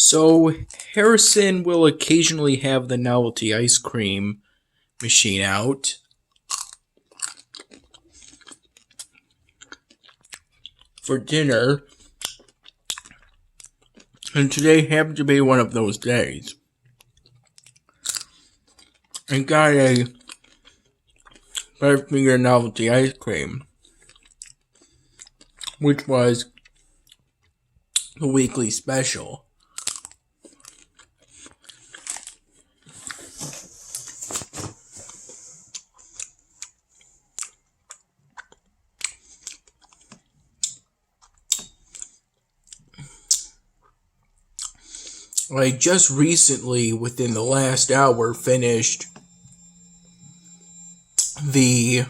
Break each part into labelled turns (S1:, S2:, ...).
S1: So, Harrison will occasionally have the novelty ice cream machine out for dinner, and today happened to be one of those days. I got a Butterfinger novelty ice cream, which was the weekly special. I just recently, within the last hour, finished the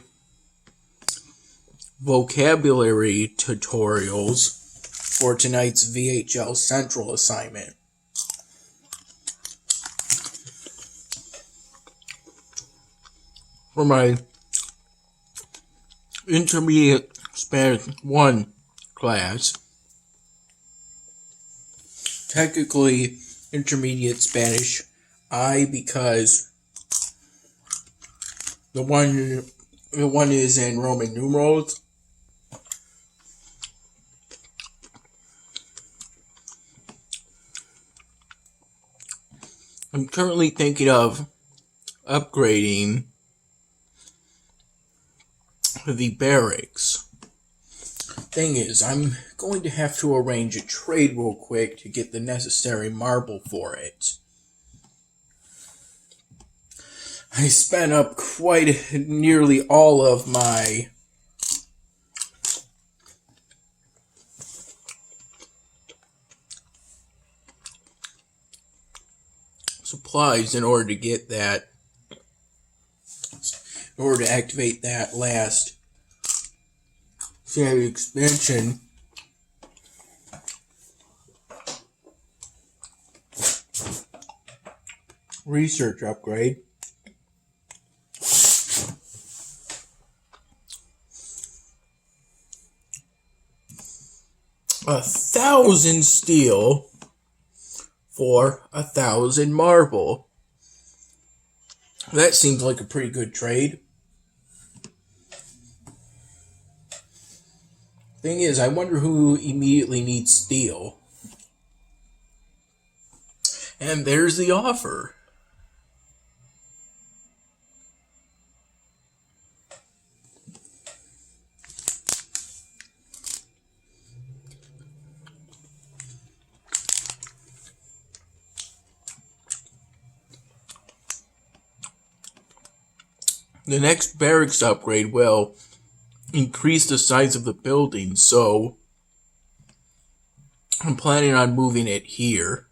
S1: vocabulary tutorials for tonight's VHL Central assignment. For my intermediate Spanish 1 class, technically intermediate Spanish I, because the one is in Roman numerals. I'm currently thinking of upgrading the barracks. Thing is, I'm going to have to arrange a trade real quick to get the necessary marble for it. I spent up quite nearly all of my supplies in order to get that, in order to activate that last sanity expansion. Research upgrade. $1,000 steel for 1,000 marble. That seems like a pretty good trade. Thing is, I wonder who immediately needs steel. And there's the offer. The next barracks upgrade will increase the size of the building, so I'm planning on moving it here.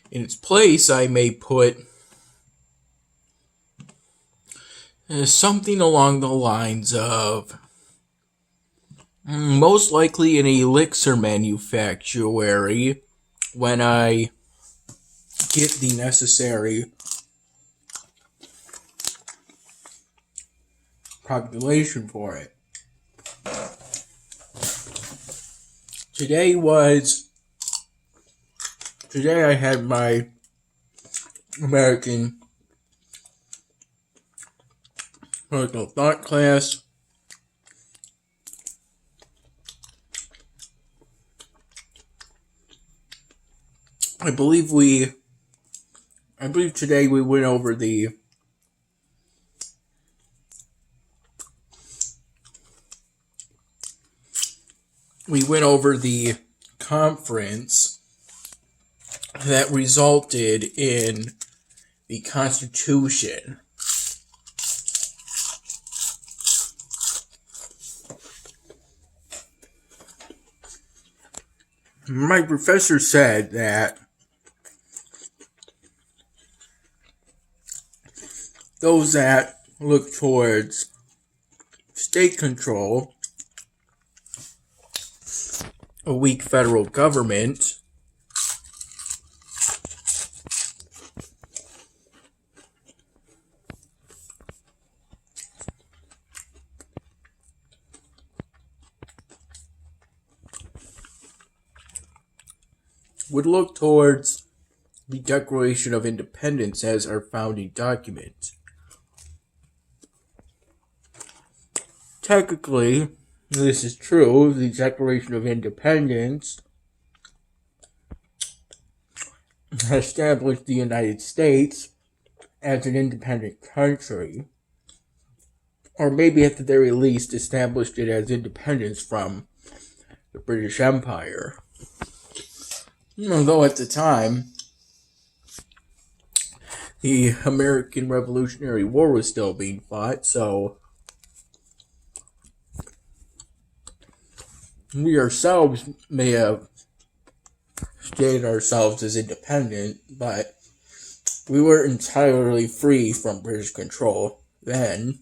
S1: In its place, I may put something along the lines of most likely an elixir manufactuary when I get the necessary population for it. Today I had my American Political Thought class. I believe today we went over the conference that resulted in the Constitution. My professor said that those that look towards state control, a weak federal government, would look towards the Declaration of Independence as our founding document. Technically, this is true. The Declaration of Independence established the United States as an independent country, or maybe at the very least established it as independence from the British Empire. Although at the time, the American Revolutionary War was still being fought, so we ourselves may have stated ourselves as independent, but we weren't entirely free from British control then.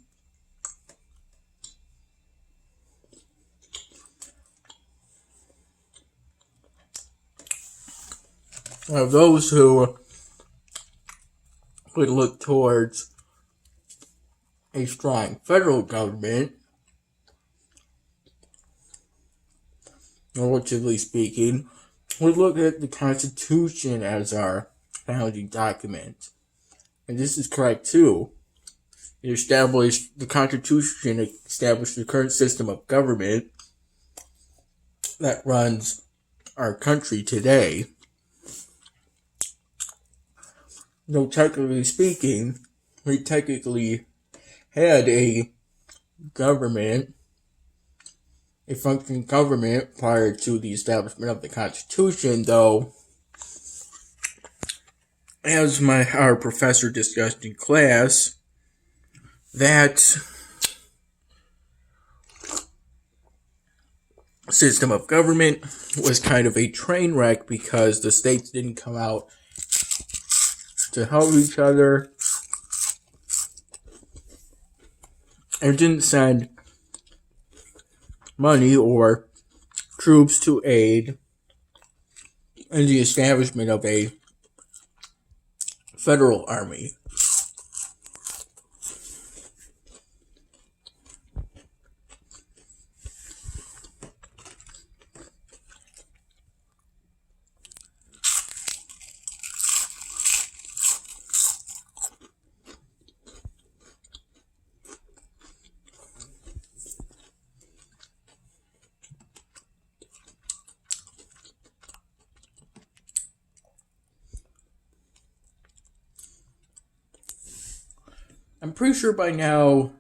S1: Now, those who would look towards a strong federal government, relatively speaking, would look at the Constitution as our founding document. And this is correct too. The Constitution established the current system of government that runs our country today. Though technically speaking, we technically had a functioning government prior to the establishment of the Constitution, though, as our professor discussed in class, that system of government was kind of a train wreck because the states didn't come out to help each other and didn't send money or troops to aid in the establishment of a federal army. I'm pretty sure by now,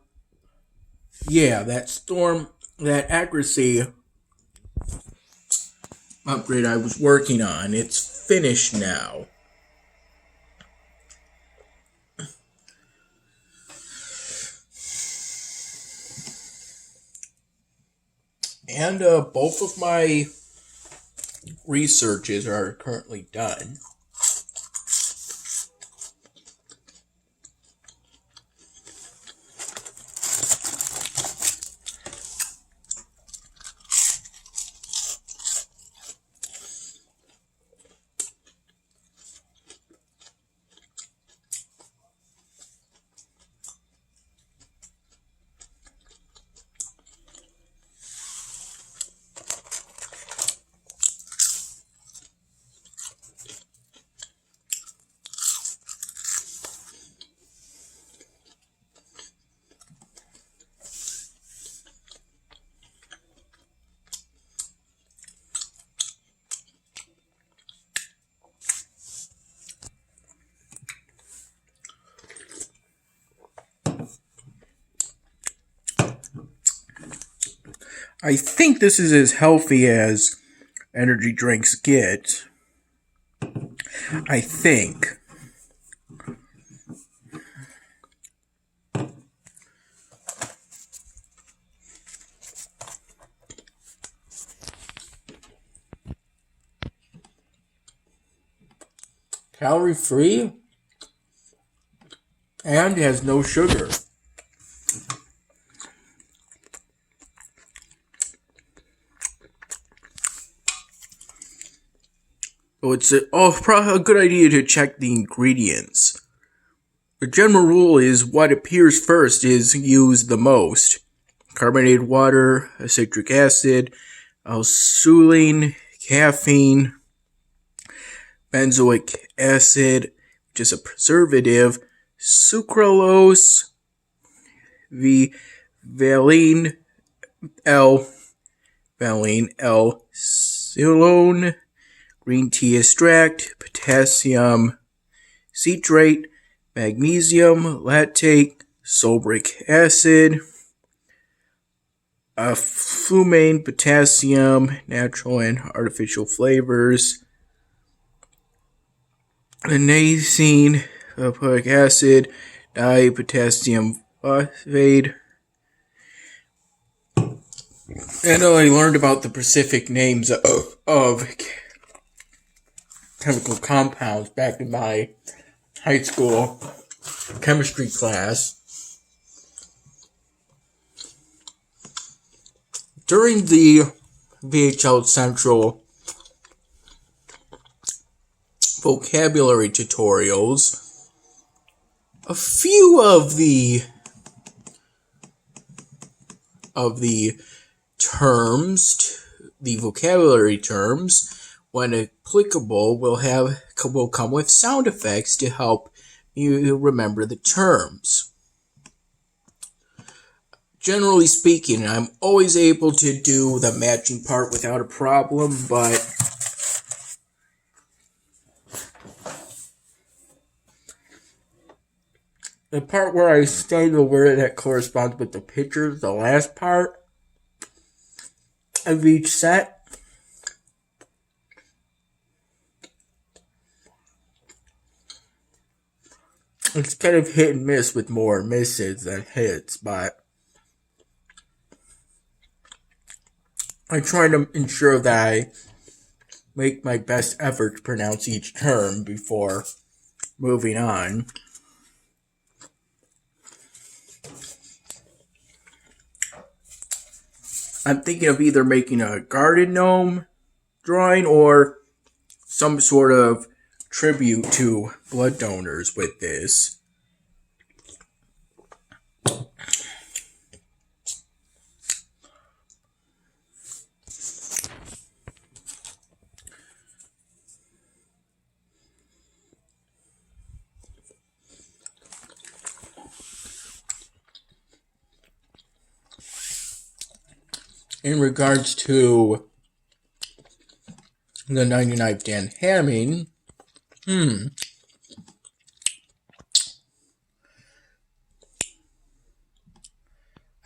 S1: that accuracy upgrade I was working on, it's finished now. And both of my researches are currently done. I think this is as healthy as energy drinks get. I think. Calorie free and has no sugar. So it's probably a good idea to check the ingredients. The general rule is what appears first is used the most. Carbonated water, citric acid, L-suline, caffeine, benzoic acid, which is a preservative, sucralose, valine L, Ceylon, green tea extract, potassium citrate, magnesium lactate, sulfuric acid, fumane, potassium, natural and artificial flavors, anacene, phosphoric acid, dipotassium phosphate. And I learned about the specific names of chemical compounds back in my high school chemistry class. During the VHL Central vocabulary tutorials, a few of the terms, the vocabulary terms, when applicable, will come with sound effects to help you remember the terms. Generally speaking, I'm always able to do the matching part without a problem, but the part where I say the word that corresponds with the picture, the last part of each set, it's kind of hit and miss with more misses than hits, but I try to ensure that I make my best effort to pronounce each term before moving on. I'm thinking of either making a garden gnome drawing or some sort of tribute to blood donors with this. In regards to the 99 Dan Hamming, I'm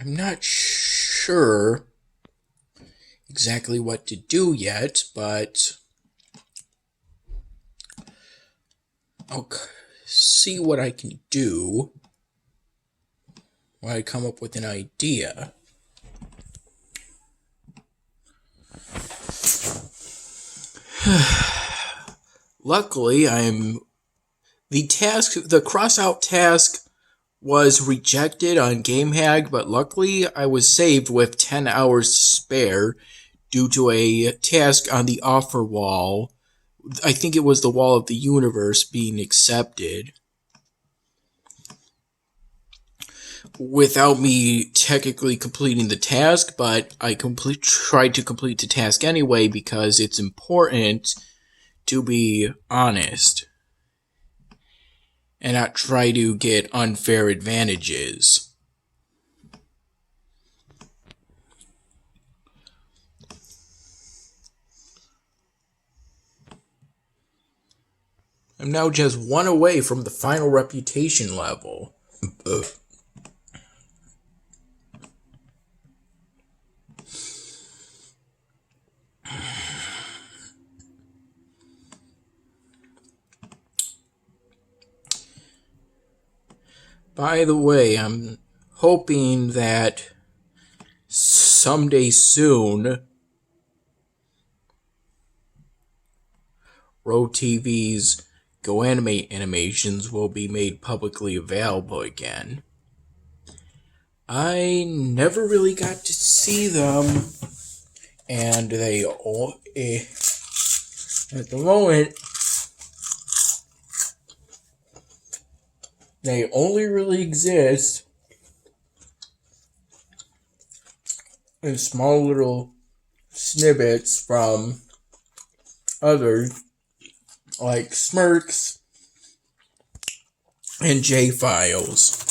S1: not sure exactly what to do yet, but I'll see what I can do when I come up with an idea. Luckily, the cross-out task was rejected on GameHag, but luckily I was saved with 10 hours to spare due to a task on the offer wall. I think it was the wall of the universe being accepted, without me technically completing the task, but I tried to complete the task anyway because it's important to be honest and not try to get unfair advantages. I'm now just one away from the final reputation level. By the way, I'm hoping that someday soon, RoTV's GoAnimate animations will be made publicly available again. I never really got to see them, and they all, at the moment, they only really exist in small little snippets from others like smirks and J files.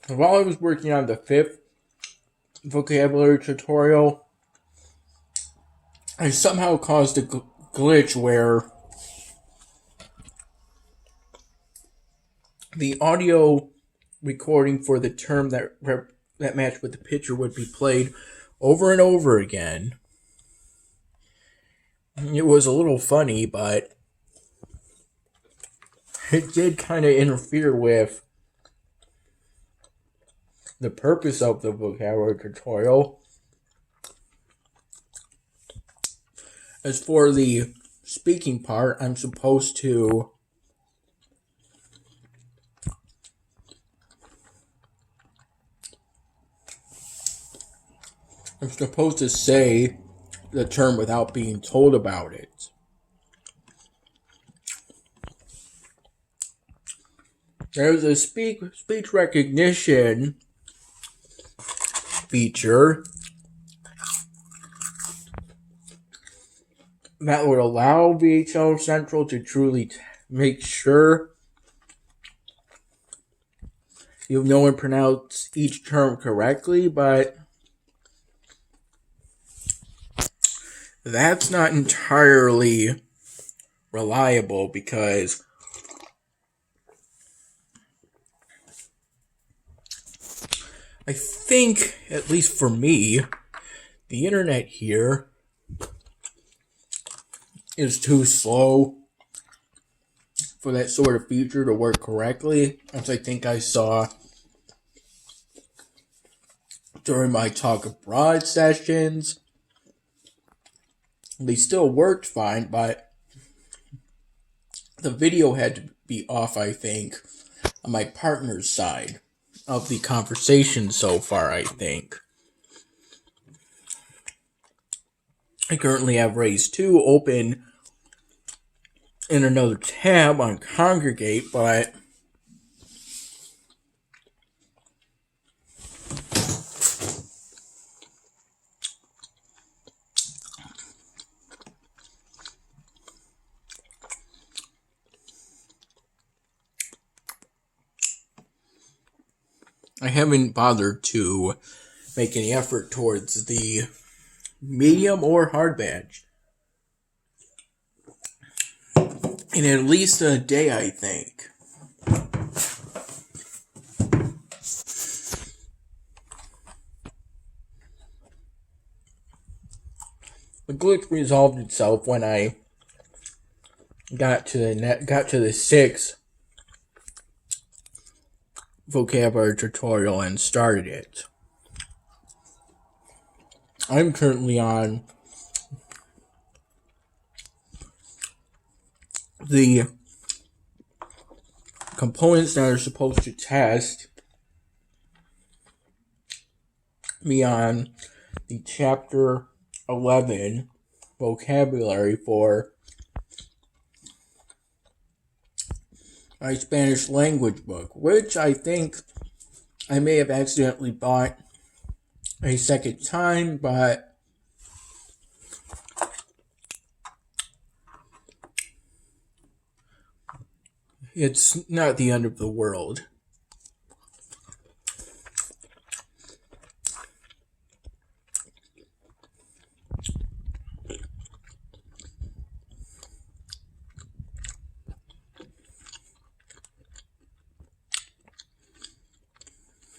S1: While I was working on the 5th vocabulary tutorial, I somehow caused a glitch where the audio recording for the term that matched with the picture would be played over and over again. It was a little funny, but it did kind of interfere with the purpose of the vocabulary tutorial. As for the speaking part, I'm supposed to say the term without being told about it. There's a speech recognition feature that would allow VHL Central to truly make sure you know and pronounce each term correctly, but that's not entirely reliable because I think, at least for me, the internet here is too slow for that sort of feature to work correctly, as I think I saw during my Talk Abroad sessions. They still worked fine, but the video had to be off, I think, on my partner's side of the conversation so far, I think. I currently have Raise 2 open in another tab on Congregate, but I haven't bothered to make any effort towards the medium or hard badge in at least a day, I think. The glitch resolved itself when I got to the 6th vocabulary tutorial and started it. I'm currently on the components that are supposed to test me on the chapter 11 vocabulary for my Spanish language book, which I think I may have accidentally bought a second time, but it's not the end of the world.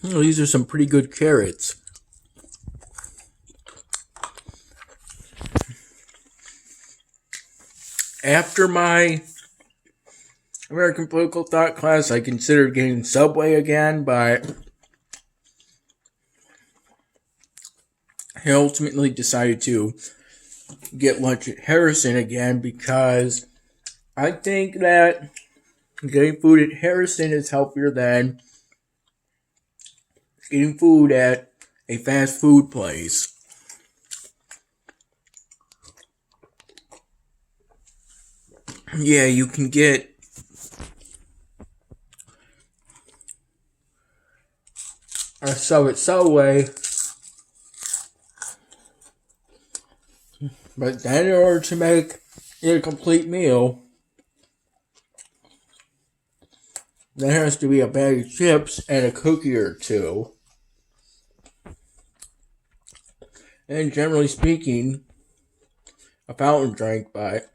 S1: Oh, these are some pretty good carrots. After my American political thought class, I considered getting Subway again, but I ultimately decided to get lunch at Harrison again because I think that getting food at Harrison is healthier than getting food at a fast food place. Yeah, you can get a sub at Subway, but then in order to make it a complete meal, there has to be a bag of chips and a cookie or two. And generally speaking, a fountain drink, but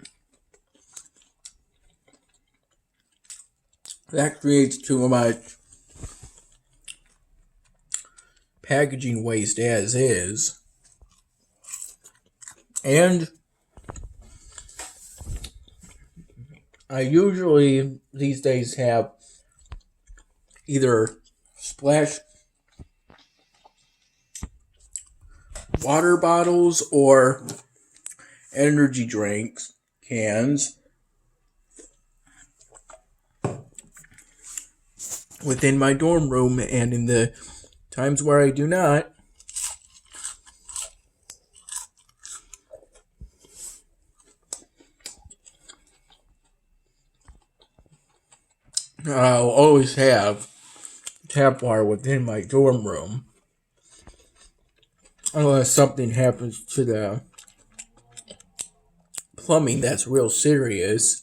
S1: that creates too much packaging waste as is. And I usually these days have either Splash water bottles or energy drinks cans within my dorm room, and in the times where I do not, I'll always have tap water within my dorm room. Unless something happens to the plumbing that's real serious.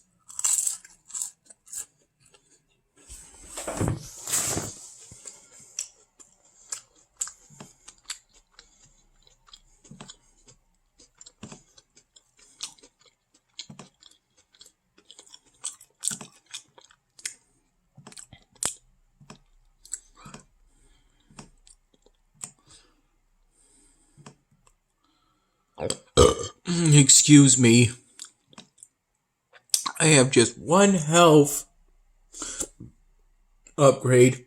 S1: Excuse me. I have just one health upgrade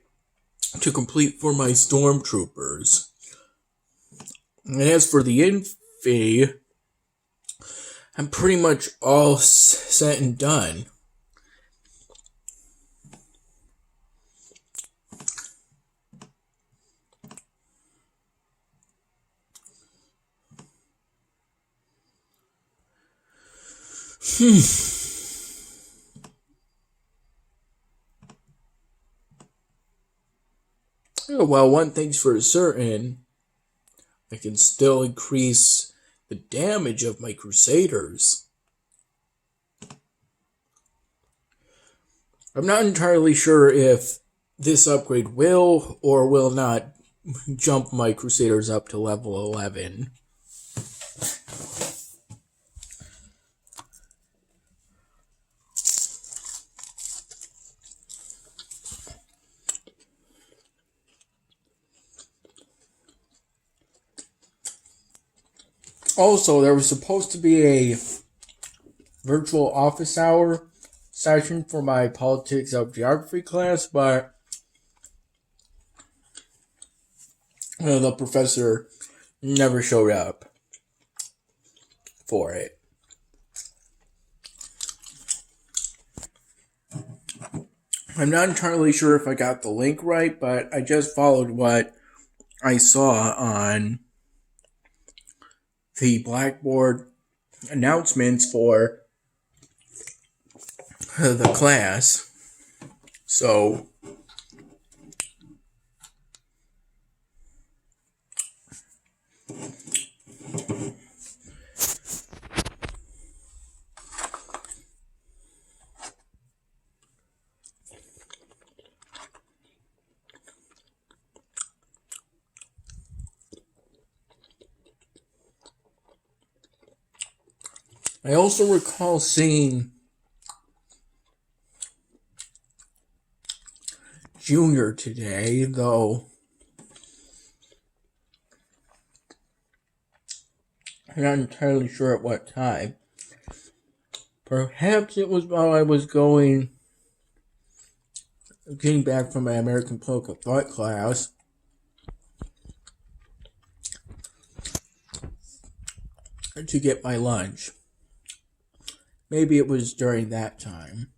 S1: to complete for my stormtroopers. And as for the Infi, I'm pretty much all set and done. Well, one thing's for certain, I can still increase the damage of my Crusaders. I'm not entirely sure if this upgrade will or will not jump my Crusaders up to level 11. Also, there was supposed to be a virtual office hour session for my politics of geography class, but the professor never showed up for it. I'm not entirely sure if I got the link right, but I just followed what I saw on the Blackboard announcements for the class. So I also recall seeing Junior today, though I'm not entirely sure at what time. Perhaps it was while I was getting back from my American Political Thought class. To get my lunch. Maybe it was during that time.